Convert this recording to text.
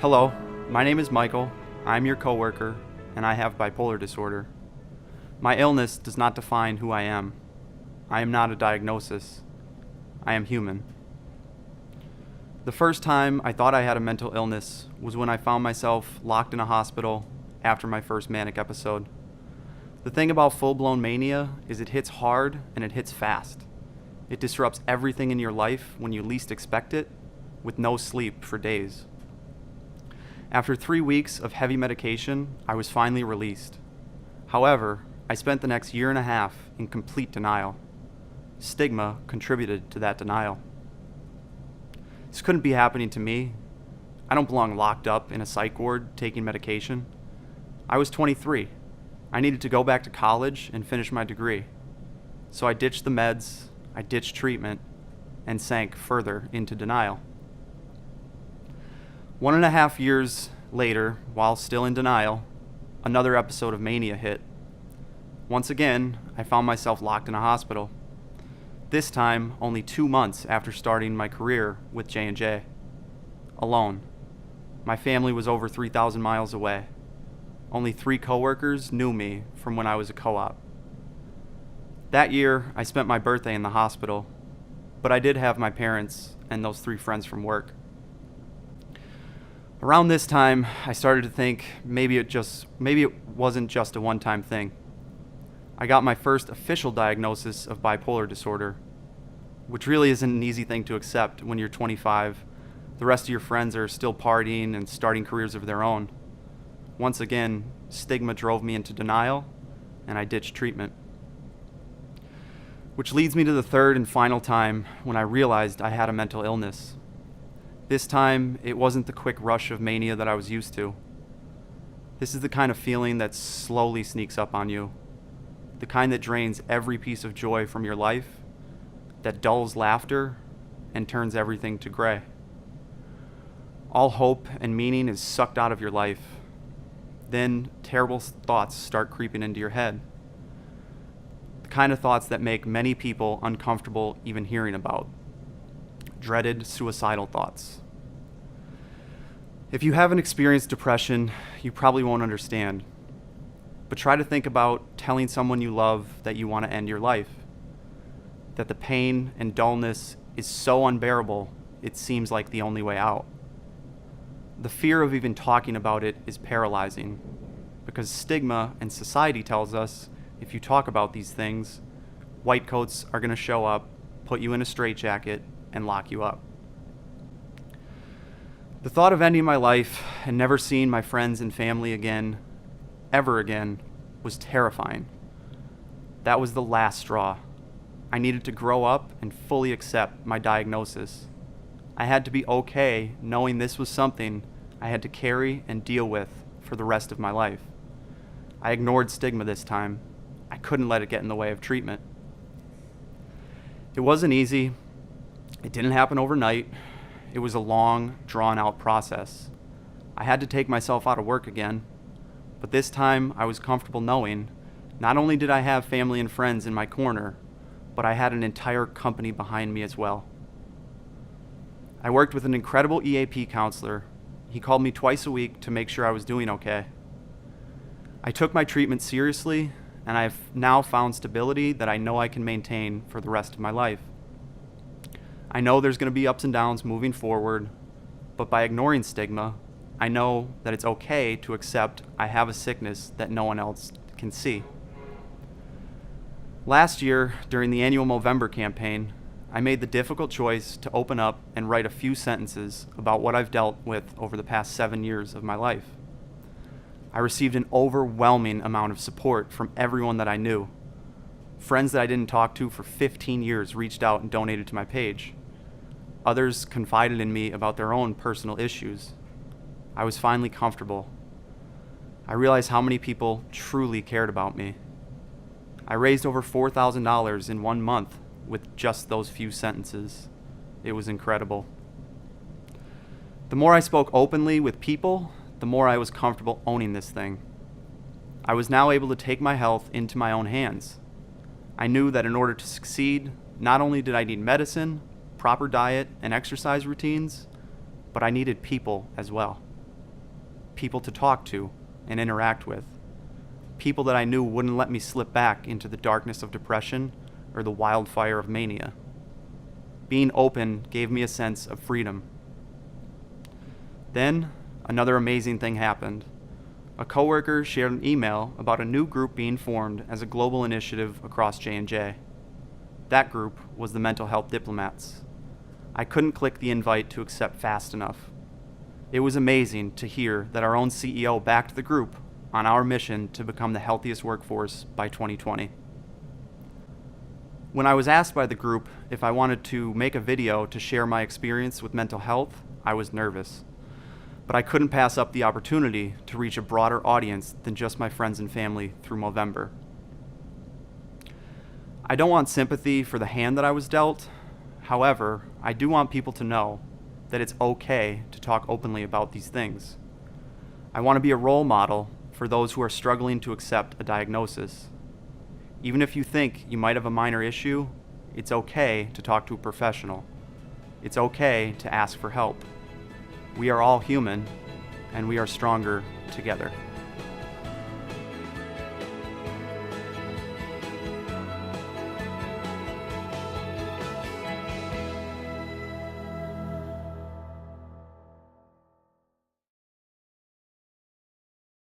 Hello, my name is Michael. I'm your coworker, and I have bipolar disorder. My illness does not define who I am. I am not a diagnosis. I am human. The first time I thought I had a mental illness was when I found myself locked in a hospital after my first manic episode. The thing about full-blown mania is it hits hard and it hits fast. It disrupts everything in your life when you least expect it, with no sleep for days. After 3 weeks of heavy medication, I was finally released. However, I spent the next year and a half in complete denial. Stigma contributed to that denial. This couldn't be happening to me. I don't belong locked up in a psych ward taking medication. I was 23. I needed to go back to college and finish my degree. So I ditched the meds, I ditched treatment, and sank further into denial. 1.5 years later, while still in denial, another episode of mania hit. Once again, I found myself locked in a hospital. This time, only 2 months after starting my career with J&J. Alone. My family was over 3,000 miles away. Only 3 coworkers knew me from when I was a co-op. That year, I spent my birthday in the hospital, but I did have my parents and those 3 friends from work. Around this time, I started to think maybe it wasn't just a one-time thing. I got my first official diagnosis of bipolar disorder, which really isn't an easy thing to accept when you're 25. The rest of your friends are still partying and starting careers of their own. Once again, stigma drove me into denial, and I ditched treatment. Which leads me to the third and final time when I realized I had a mental illness. This time, it wasn't the quick rush of mania that I was used to. This is the kind of feeling that slowly sneaks up on you. The kind that drains every piece of joy from your life, that dulls laughter, and turns everything to gray. All hope and meaning is sucked out of your life. Then terrible thoughts start creeping into your head. The kind of thoughts that make many people uncomfortable even hearing about. Dreaded suicidal thoughts. If you haven't experienced depression, you probably won't understand. But try to think about telling someone you love that you want to end your life. That the pain and dullness is so unbearable, it seems like the only way out. The fear of even talking about it is paralyzing, because stigma and society tells us if you talk about these things, white coats are going to show up, put you in a straitjacket, and lock you up. The thought of ending my life and never seeing my friends and family again, ever again, was terrifying. That was the last straw. I needed to grow up and fully accept my diagnosis. I had to be okay knowing this was something I had to carry and deal with for the rest of my life. I ignored stigma this time. I couldn't let it get in the way of treatment. It wasn't easy. It didn't happen overnight. It was a long, drawn-out process. I had to take myself out of work again, but this time I was comfortable knowing not only did I have family and friends in my corner, but I had an entire company behind me as well. I worked with an incredible EAP counselor. He called me twice a week to make sure I was doing okay. I took my treatment seriously, and I've now found stability that I know I can maintain for the rest of my life. I know there's going to be ups and downs moving forward, but by ignoring stigma, I know that it's okay to accept I have a sickness that no one else can see. Last year, during the annual Movember campaign, I made the difficult choice to open up and write a few sentences about what I've dealt with over the past 7 years of my life. I received an overwhelming amount of support from everyone that I knew. Friends that I didn't talk to for 15 years reached out and donated to my page. Others confided in me about their own personal issues. I was finally comfortable. I realized how many people truly cared about me. I raised over $4,000 in 1 month with just those few sentences. It was incredible. The more I spoke openly with people, the more I was comfortable owning this thing. I was now able to take my health into my own hands. I knew that in order to succeed, not only did I need medicine, proper diet, and exercise routines, but I needed people as well. people to talk to and interact with, people that I knew wouldn't let me slip back into the darkness of depression or the wildfire of mania. Being open gave me a sense of freedom. Then, another amazing thing happened. A coworker shared an email about a new group being formed as a global initiative across J&J. That group was the Mental Health Diplomats. I couldn't click the invite to accept fast enough. It was amazing to hear that our own CEO backed the group on our mission to become the healthiest workforce by 2020. When I was asked by the group if I wanted to make a video to share my experience with mental health, I was nervous. But I couldn't pass up the opportunity to reach a broader audience than just my friends and family through Movember. I don't want sympathy for the hand that I was dealt. However, I do want people to know that it's okay to talk openly about these things. I want to be a role model for those who are struggling to accept a diagnosis. Even if you think you might have a minor issue, it's okay to talk to a professional. It's okay to ask for help. We are all human, and we are stronger together.